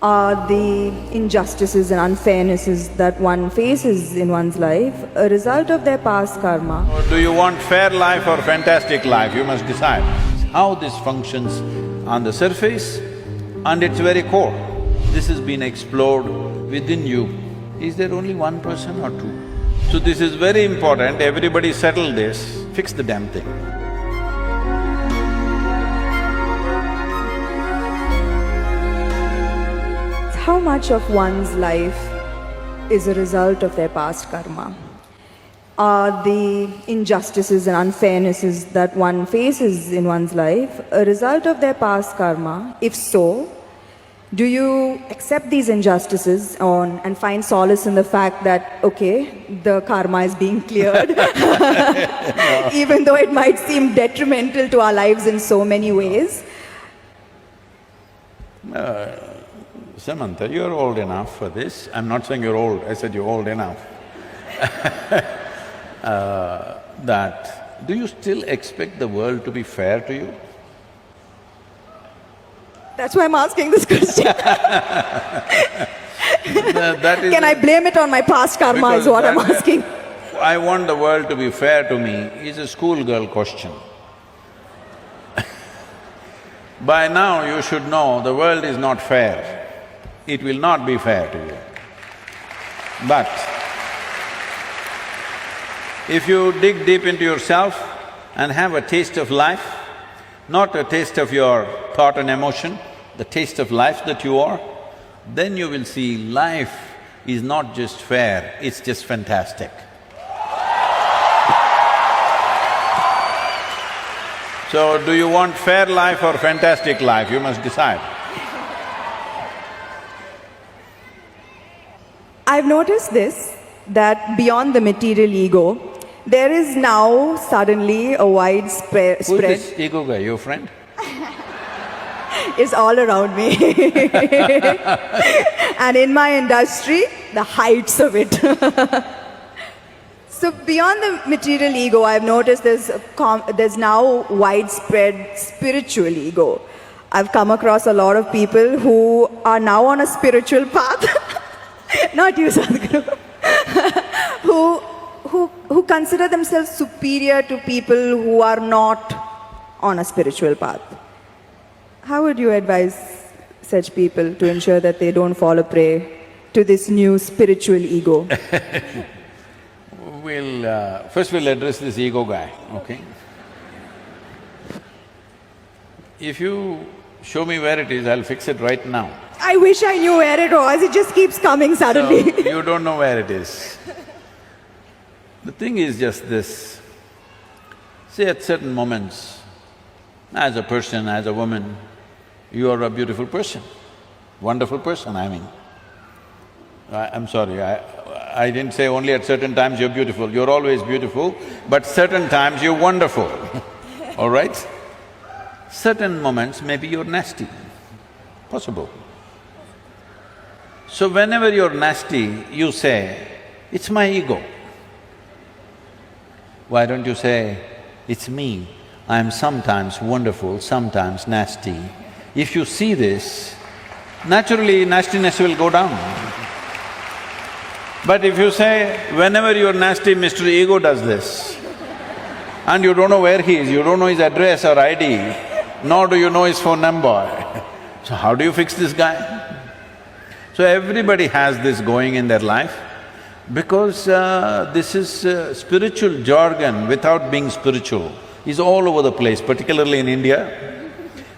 Are the injustices and unfairnesses that one faces in one's life a result of their past karma? Or do you want fair life or fantastic life? You must decide. How this functions on the surface and its very core. This has been explored within you. Is there only one person or two? So this is very important, everybody settle this, fix the damn thing. How much of one's life is a result of their past karma? Are the injustices and unfairnesses that one faces in one's life a result of their past karma? If so, do you accept these injustices and find solace in the fact that, okay, the karma is being cleared, even though it might seem detrimental to our lives in so many ways? Samantha, you're old enough for this. I'm not saying you're old, I said you're old enough. Do you still expect the world to be fair to you? That's why I'm asking this question. Can I blame it on my past karma is what I'm asking. I want the world to be fair to me is a schoolgirl question. By now you should know the world is not fair. It will not be fair to you. But if you dig deep into yourself and have a taste of life, not a taste of your thought and emotion, the taste of life that you are, then you will see life is not just fair, it's just fantastic. So, do you want fair life or fantastic life? You must decide. I've noticed this, that beyond the material ego, there is now suddenly a widespread… Who's this ego guy, your friend? It's all around me. And in my industry, the heights of it. So beyond the material ego, I've noticed there's now widespread spiritual ego. I've come across a lot of people who are now on a spiritual path not you, Sadhguru, who consider themselves superior to people who are not on a spiritual path. How would you advise such people to ensure that they don't fall a prey to this new spiritual ego? First we'll address this ego guy, okay? If you show me where it is, I'll fix it right now. I wish I knew where it was, it just keeps coming suddenly. So, you don't know where it is. The thing is just this, see at certain moments, as a person, as a woman, you are a beautiful person, wonderful person, I mean. I'm sorry, I didn't say only at certain times you're beautiful, you're always beautiful, but certain times you're wonderful, all right? Certain moments maybe you're nasty, possible. So whenever you're nasty, you say, it's my ego. Why don't you say, it's me, I'm sometimes wonderful, sometimes nasty. If you see this, naturally nastiness will go down. But if you say, whenever you're nasty, Mr. Ego does this, and you don't know where he is, you don't know his address or ID, nor do you know his phone number, so how do you fix this guy? So everybody has this going in their life because this is spiritual jargon without being spiritual is all over the place, particularly in India,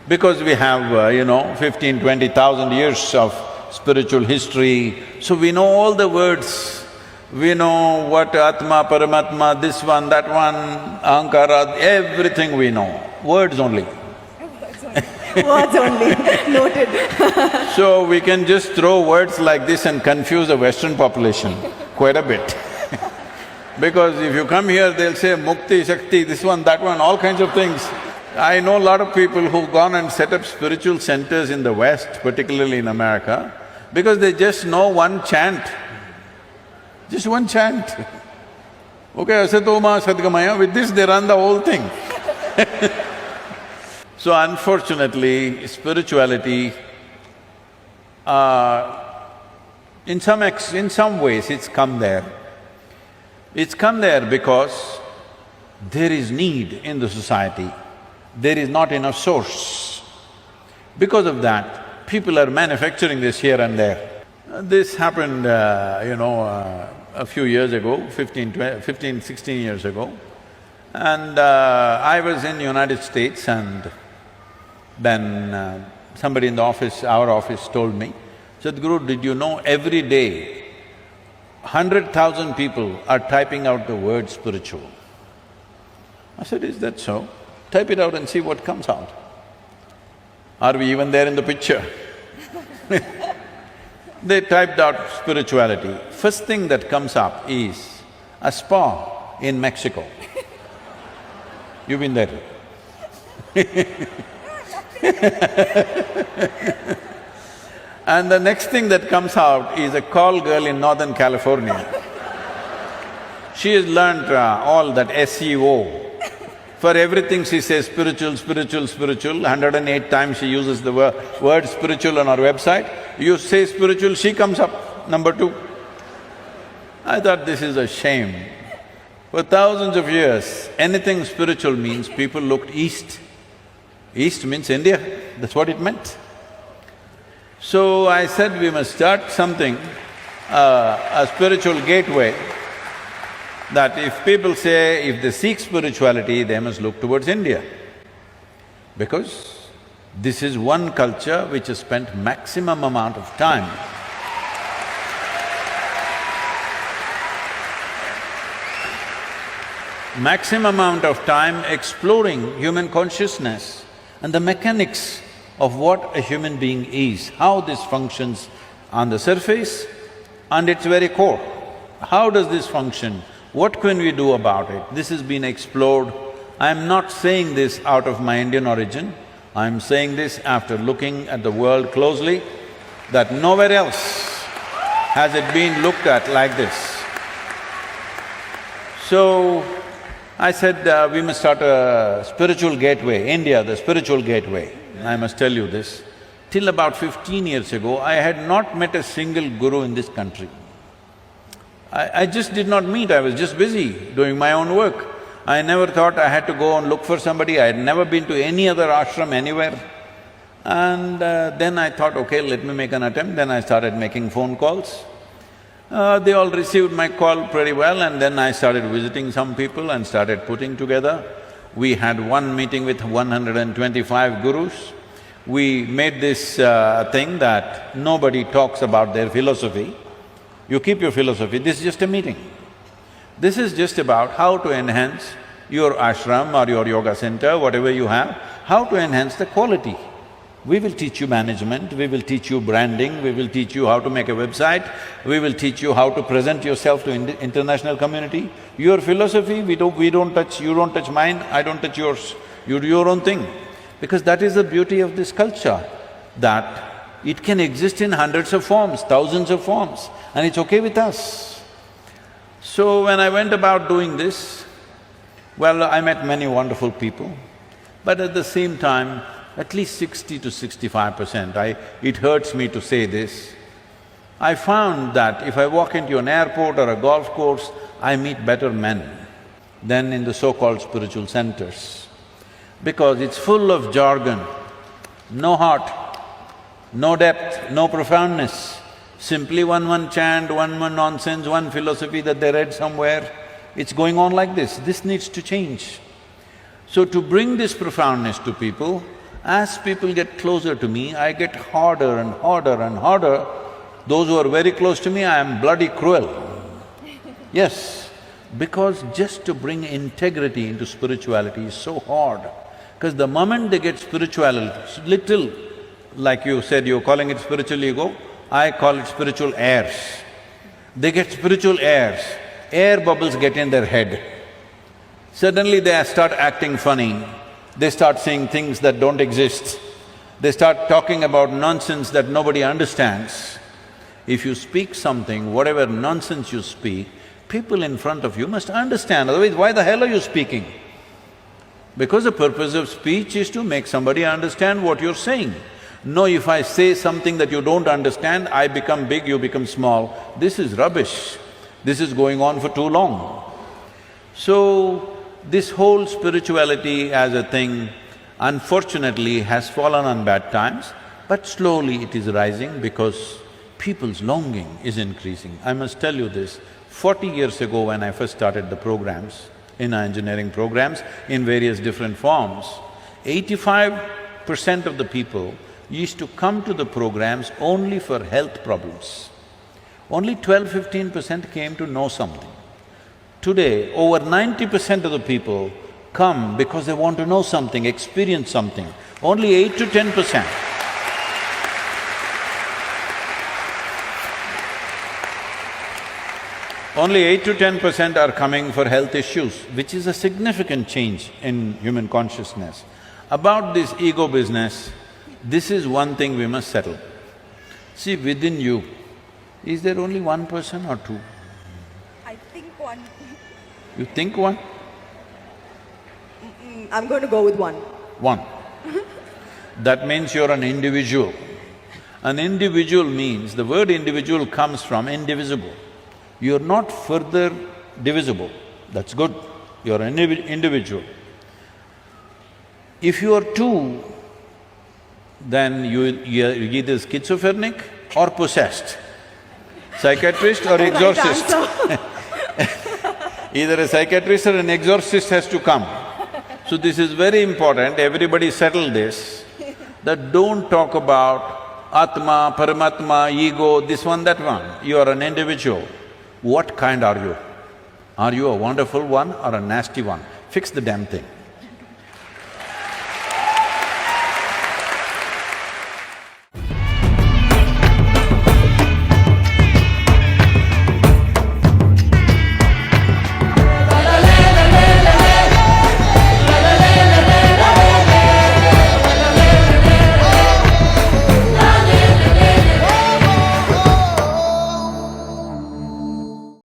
because we have, 15, 20,000 years of spiritual history, so we know all the words. We know what Atma, Paramatma, this one, that one, Ahankara, everything we know, words only. Words only, noted. So we can just throw words like this and confuse the Western population quite a bit. Because if you come here, they'll say Mukti, Shakti, this one, that one, all kinds of things. I know a lot of people who've gone and set up spiritual centers in the West, particularly in America, because they just know one chant, just one chant. Okay, Asatoma Sadgamaya, with this they run the whole thing. So unfortunately, spirituality in some ways it's come there. It's come there because there is need in the society, there is not enough source. Because of that, people are manufacturing this here and there. This happened, a few years ago, 16 years ago. And I was in United States, and then somebody in the office, our office, told me, Sadhguru, did you know every day 100,000 people are typing out the word spiritual? I said, is that so? Type it out and see what comes out. Are we even there in the picture? They typed out spirituality. First thing that comes up is a spa in Mexico. You've been there. And the next thing that comes out is a call girl in Northern California. She has learnt all that SEO. For everything she says spiritual, spiritual, spiritual. 108 times she uses the word spiritual on our website. You say spiritual, she comes up, number 2. I thought this is a shame. For thousands of years, anything spiritual means people looked east. East means India, that's what it meant. So I said we must start something, a spiritual gateway, that if people say if they seek spirituality, they must look towards India. Because this is one culture which has spent maximum amount of time exploring human consciousness and the mechanics of what a human being is, how this functions on the surface and its very core. How does this function? What can we do about it? This has been explored. I'm not saying this out of my Indian origin, I'm saying this after looking at the world closely, that nowhere else has it been looked at like this. So, I said, we must start a spiritual gateway, India, the spiritual gateway. I must tell you this, till about 15 years ago, I had not met a single guru in this country. I just did not meet, I was just busy doing my own work. I never thought I had to go and look for somebody, I had never been to any other ashram anywhere. And then I thought, okay, let me make an attempt, then I started making phone calls. They all received my call pretty well, and then I started visiting some people and started putting together. We had one meeting with 125 gurus. We made this thing that nobody talks about their philosophy. You keep your philosophy, this is just a meeting. This is just about how to enhance your ashram or your yoga center, whatever you have, how to enhance the quality. We will teach you management, we will teach you branding, we will teach you how to make a website, we will teach you how to present yourself to international community. Your philosophy, we don't touch, you don't touch mine, I don't touch yours. You do your own thing. Because that is the beauty of this culture, that it can exist in hundreds of forms, thousands of forms, and it's okay with us. So when I went about doing this, well, I met many wonderful people, but at the same time, at least 60 to 65%, it hurts me to say this, I found that if I walk into an airport or a golf course, I meet better men than in the so-called spiritual centers. Because it's full of jargon, no heart, no depth, no profoundness, simply one chant, one nonsense, one philosophy that they read somewhere. It's going on like this. This needs to change. So to bring this profoundness to people, as people get closer to me, I get harder and harder and harder. Those who are very close to me, I am bloody cruel. Yes, because just to bring integrity into spirituality is so hard. Because the moment they get spirituality, little, like you said, you're calling it spiritual ego, I call it spiritual airs. They get spiritual airs, air bubbles get in their head. Suddenly they start acting funny, they start saying things that don't exist, they start talking about nonsense that nobody understands. If you speak something, whatever nonsense you speak, people in front of you must understand, otherwise why the hell are you speaking? Because the purpose of speech is to make somebody understand what you're saying. No, if I say something that you don't understand, I become big, you become small. This is rubbish. This is going on for too long. So, this whole spirituality as a thing, unfortunately, has fallen on bad times, but slowly it is rising because people's longing is increasing. I must tell you this, 40 years ago when I first started the programs, in our engineering programs, in various different forms, 85% of the people used to come to the programs only for health problems. Only 12–15% came to know something. Today, over 90% of the people come because they want to know something, experience something. Only 8 to 10%. Only 8 to 10% are coming for health issues, which is a significant change in human consciousness. About this ego business, this is one thing we must settle. See, within you, is there only one person or two? I think one. You think one? I'm going to go with one. One. That means you're an individual. An individual means, the word individual comes from indivisible. You're not further divisible, that's good, you're an individual. If you are two, then you're either schizophrenic or possessed, psychiatrist or exorcist. Either a psychiatrist or an exorcist has to come. So this is very important, everybody settle this, that don't talk about Atma, Paramatma, ego, this one, that one. You are an individual. What kind are you? Are you a wonderful one or a nasty one? Fix the damn thing.